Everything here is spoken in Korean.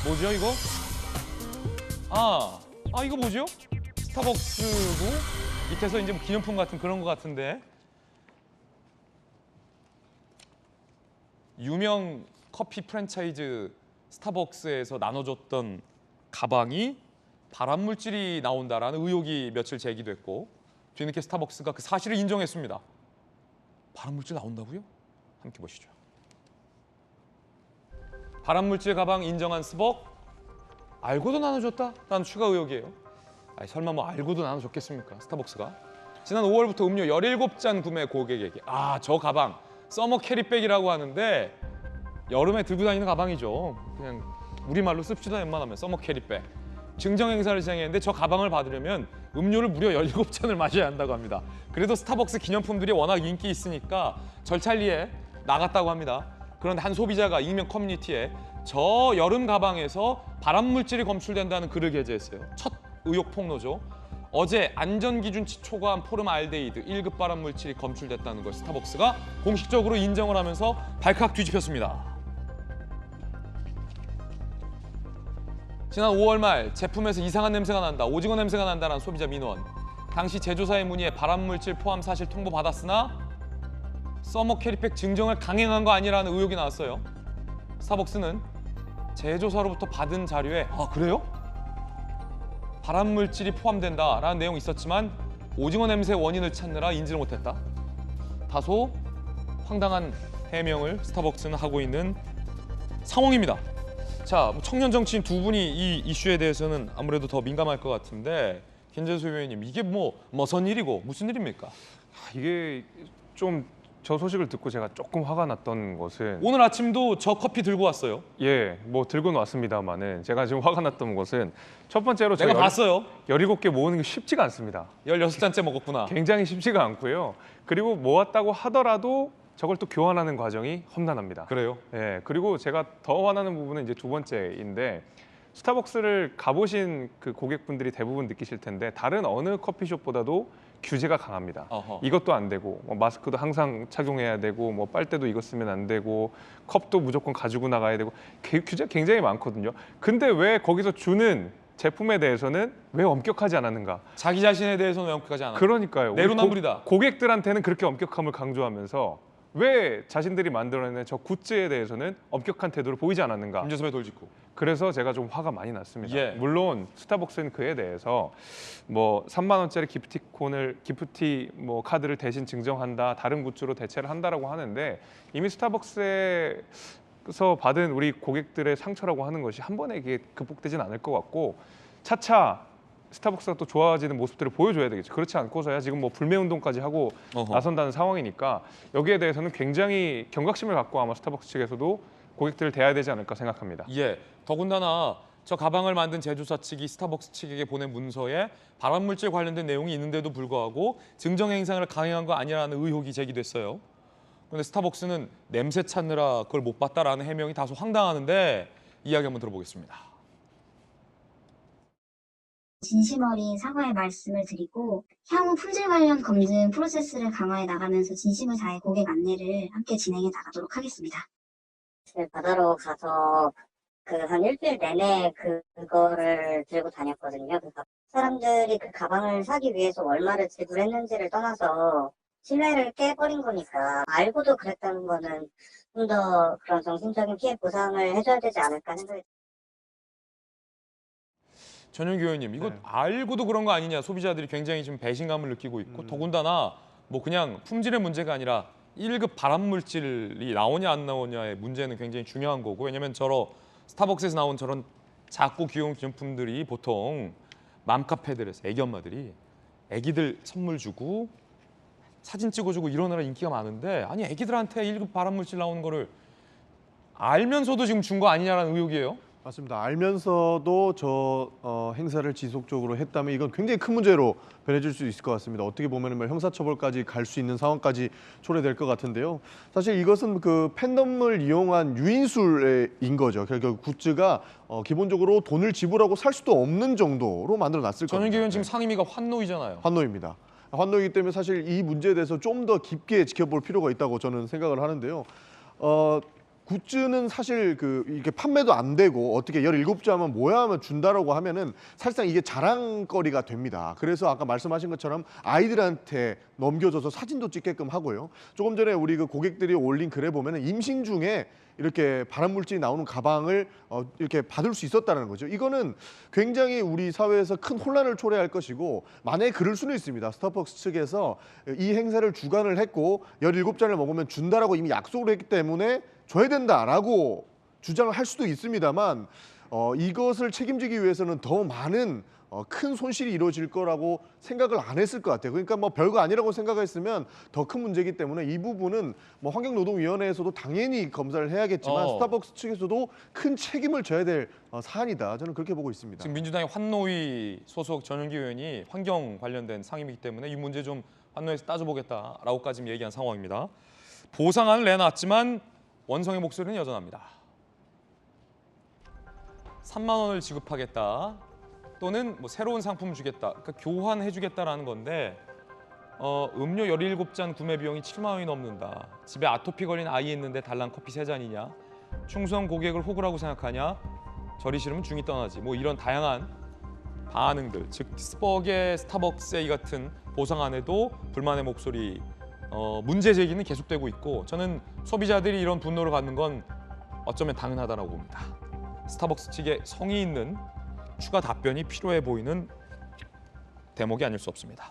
뭐죠 이거? 이거 뭐죠? 스타벅스고 밑에서 이제 뭐 기념품 같은 그런 거 같은데. 유명 커피 프랜차이즈 스타벅스에서 나눠줬던 가방이 발암물질이 나온다라는 의혹이 며칠 제기됐고 뒤늦게 스타벅스가 그 사실을 인정했습니다. 발암물질 나온다고요? 함께 보시죠. 발암물질 가방 인정한 스벅 알고도 나눠줬다? 라는 추가 의혹이에요. 아니, 설마 뭐 알고도 나눠줬겠습니까? 스타벅스가. 지난 5월부터 음료 17잔 구매 고객에게 저 가방 서머 캐리백이라고 하는데 여름에 들고 다니는 가방이죠. 그냥 우리말로 씁시다 웬만하면 서머 캐리백. 증정 행사를 진행했는데 저 가방을 받으려면 음료를 무려 17잔을 마셔야 한다고 합니다. 그래도 스타벅스 기념품들이 워낙 인기 있으니까 절찰리에 나갔다고 합니다. 그런데 한 소비자가 익명 커뮤니티에 저 여름 가방에서 발암물질이 검출된다는 글을 게재했어요. 첫 의혹 폭로죠. 어제 안전기준치 초과한 포름알데히드 1급 발암물질이 검출됐다는 걸 스타벅스가 공식적으로 인정을 하면서 발칵 뒤집혔습니다. 지난 5월 말 제품에서 이상한 냄새가 난다, 오징어 냄새가 난다는 소비자 민원. 당시 제조사의 문의에 발암물질 포함 사실 통보받았으나 서머 캐리백 증정을 강행한 거 아니라는 의혹이 나왔어요. 스타벅스는 제조사로부터 받은 자료에 그래요? 발암물질이 포함된다라는 내용이 있었지만 오징어 냄새 원인을 찾느라 인지를 못했다. 다소 황당한 해명을 스타벅스는 하고 있는 상황입니다. 자, 청년 정치인 두 분이 이 이슈에 대해서는 아무래도 더 민감할 것 같은데 김재수 의원님, 이게 무슨 일이고 무슨 일입니까? 이게 좀 저 소식을 듣고 제가 조금 화가 났던 것은 오늘 아침도 저 커피 들고 왔어요. 뭐 들고는 왔습니다만은 제가 지금 화가 났던 것은 첫 번째로 내가 봤어요. 17개 모으는 게 쉽지가 않습니다. 16잔째 먹었구나. 굉장히 쉽지가 않고요. 그리고 모았다고 하더라도 저걸 또 교환하는 과정이 험난합니다. 그래요? 그리고 제가 더 화나는 부분은 이제 두 번째인데 스타벅스를 가보신 그 고객분들이 대부분 느끼실 텐데 다른 어느 커피숍보다도 규제가 강합니다. 이것도 안 되고 마스크도 항상 착용해야 되고 빨대도 이거 쓰면 안 되고 컵도 무조건 가지고 나가야 되고 규제 굉장히 많거든요. 근데 왜 거기서 주는 제품에 대해서는 왜 엄격하지 않았는가? 자기 자신에 대해서는 왜 엄격하지 않아? 그러니까요. 내로남불이다. 고객들한테는 그렇게 엄격함을 강조하면서 왜 자신들이 만들어낸 저 굿즈에 대해서는 엄격한 태도를 보이지 않았는가? 김재섭의 돌직구. 그래서 제가 좀 화가 많이 났습니다. 예. 물론 스타벅스는 그에 대해서 3만 원짜리 기프티 카드를 대신 증정한다, 다른 굿즈로 대체를 한다라고 하는데 이미 스타벅스에서 받은 우리 고객들의 상처라고 하는 것이 한 번에 이게 극복되진 않을 것 같고 차차 스타벅스가 또 좋아지는 모습들을 보여줘야 되겠죠. 그렇지 않고서야 지금 불매 운동까지 하고 나선다는 상황이니까 여기에 대해서는 굉장히 경각심을 갖고 아마 스타벅스 측에서도 고객들을 대해야 되지 않을까 생각합니다. 예. 더군다나 저 가방을 만든 제조사 측이 스타벅스 측에게 보낸 문서에 발암물질 관련된 내용이 있는데도 불구하고 증정 행사를 강행한 거 아니라는 의혹이 제기됐어요. 그런데 스타벅스는 냄새 찾느라 그걸 못 봤다라는 해명이 다소 황당하는데 이야기 한번 들어보겠습니다. 진심 어린 사과의 말씀을 드리고 향후 품질 관련 검증 프로세스를 강화해 나가면서 진심을 다해 고객 안내를 함께 진행해 나가도록 하겠습니다. 바다로 가서 한 일주일 내내 그거를 들고 다녔거든요. 사람들이 그 가방을 사기 위해서 얼마를 지불했는지를 떠나서 신뢰를 깨버린 거니까 알고도 그랬다는 거는 좀 더 그런 정신적인 피해 보상을 해줘야 되지 않을까 생각이 듭니다. 전용기 의원님, 이거 알고도 그런 거 아니냐, 소비자들이 굉장히 지금 배신감을 느끼고 있고 더군다나 그냥 품질의 문제가 아니라 1급 발암물질이 나오냐 안 나오냐의 문제는 굉장히 중요한 거고, 왜냐면 스타벅스에서 나온 저런 작고 귀여운 기념품들이 보통 맘카페들에서 애기 엄마들이 애기들 선물 주고 사진 찍어주고 이러느라 인기가 많은데, 아니 애기들한테 1급 발암물질 나오는 거를 알면서도 지금 준 거 아니냐라는 의혹이에요. 맞습니다. 알면서도 행사를 지속적으로 했다면 이건 굉장히 큰 문제로 변해질 수 있을 것 같습니다. 어떻게 보면 형사처벌까지 갈 수 있는 상황까지 초래될 것 같은데요. 사실 이것은 그 팬덤을 이용한 유인술인 거죠. 결국 굿즈가 기본적으로 돈을 지불하고 살 수도 없는 정도로 만들어놨을 겁니다. 전용기 의원 지금 상임위가 환노이잖아요. 환노입니다. 환노이기 때문에 사실 이 문제에 대해서 좀 더 깊게 지켜볼 필요가 있다고 저는 생각을 하는데요. 굿즈는 사실 이게 판매도 안 되고 어떻게 17잔만 모여하면 준다라고 하면은 사실상 이게 자랑거리가 됩니다. 그래서 아까 말씀하신 것처럼 아이들한테 넘겨줘서 사진도 찍게끔 하고요. 조금 전에 우리 그 고객들이 올린 글에 보면은 임신 중에 이렇게 발암물질이 나오는 가방을 이렇게 받을 수 있었다는 거죠. 이거는 굉장히 우리 사회에서 큰 혼란을 초래할 것이고, 만약에 그럴 수는 있습니다. 스타벅스 측에서 이 행사를 주관을 했고 17잔을 먹으면 준다라고 이미 약속을 했기 때문에 줘야 된다라고 주장을 할 수도 있습니다만, 이것을 책임지기 위해서는 더 많은 큰 손실이 이루어질 거라고 생각을 안 했을 것 같아요. 그러니까 뭐 별거 아니라고 생각했으면 더 큰 문제이기 때문에 이 부분은 뭐 환경노동위원회에서도 당연히 검사를 해야겠지만 스타벅스 측에서도 큰 책임을 져야 될 사안이다. 저는 그렇게 보고 있습니다. 지금 민주당의 환노위 소속 전용기 의원이 환경 관련된 상임이기 때문에 이 문제 좀 환노위에서 따져보겠다라고까지 지금 얘기한 상황입니다. 보상안을 내놨지만 원성의 목소리는 여전합니다. 3만 원을 지급하겠다. 또는 뭐 새로운 상품을 주겠다, 그러니까 교환해주겠다라는 건데 음료 17잔 구매 비용이 7만 원이 넘는다. 집에 아토피 걸린 아이 있는데 달랑 커피 3잔이냐? 충성 고객을 호구라고 생각하냐? 저리 싫으면 중이 떠나지. 뭐 이런 다양한 반응들, 즉 스타벅스의 이 같은 보상안에도 불만의 목소리, 문제 제기는 계속되고 있고, 저는 소비자들이 이런 분노를 갖는 건 어쩌면 당연하다고 봅니다. 스타벅스 측에 성의 있는 추가 답변이 필요해 보이는 대목이 아닐 수 없습니다.